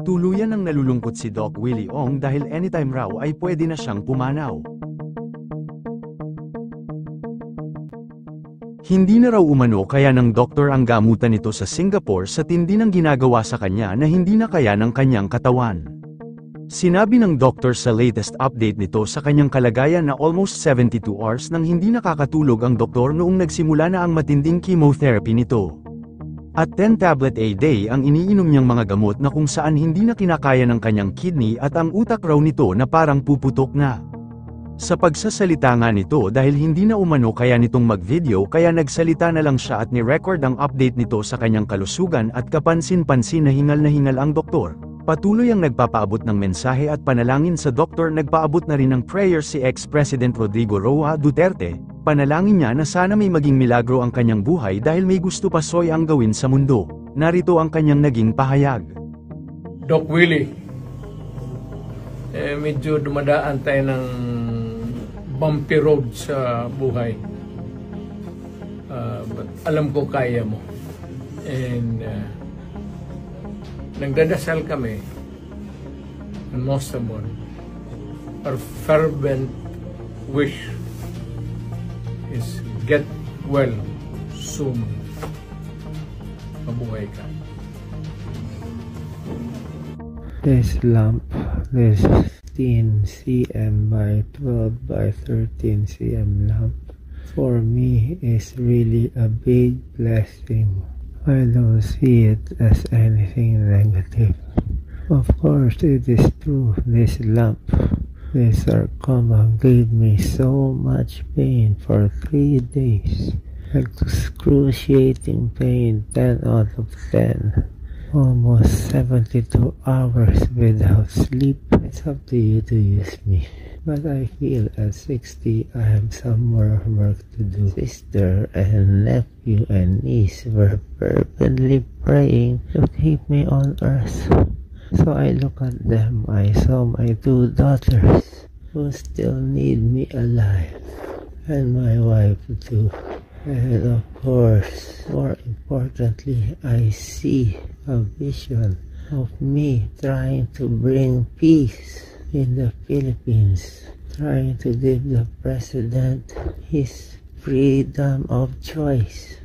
Tuluyan ang nalulungkot si Doc Willie Ong dahil anytime raw ay pwede na siyang pumanaw. Hindi na raw umano kaya ng doktor ang gamutan nito sa Singapore sa tindi ng ginagawa sa kanya na hindi na kaya ng kanyang katawan. Sinabi ng doktor sa latest update nito sa kanyang kalagayan na almost 72 hours nang hindi nakakatulog ang doktor noong nagsimula na ang matinding chemotherapy nito. At 10 tablet a day ang iniinom niyang mga gamot na kung saan hindi na kinakaya ng kanyang kidney at ang utak raw nito na parang puputok na. Sa pagsasalita nga nito dahil hindi na umano kaya nitong mag-video kaya nagsalita na lang siya at ni-record ang update nito sa kanyang kalusugan at kapansin-pansin na hingal ang doktor. Patuloy ang nagpapaabot ng mensahe at panalangin sa doktor. Nagpaabot na rin ng prayer si ex-President Rodrigo Roa Duterte. Panalangin niya na sana may maging milagro ang kanyang buhay dahil may gusto pa soy ang gawin sa mundo. Narito ang kanyang naging pahayag. Doc Willie, medyo dumadaan tayo ng bumpy road sa buhay. But alam ko kaya mo. And nagdadasal kami, and most of all, our fervent wish is get well soon. Mabuhay ka. This lump, this 15 cm by 12 by 13 cm lump, for me is really a big blessing. I don't see it as anything negative. Of course, it is true, this lump, this sarcoma gave me so much pain for 3 days. Excruciating pain, 10 out of 10. Almost 72 hours without sleep. It's up to you to use me. But I feel at 60 I have some more work to do. Sister and nephew and niece were fervently praying to keep me on earth. So I look at them. I saw my 2 daughters who still need me alive. And my wife too. And of course, more importantly, I see a vision of me trying to bring peace in the Philippines, trying to give the president his freedom of choice.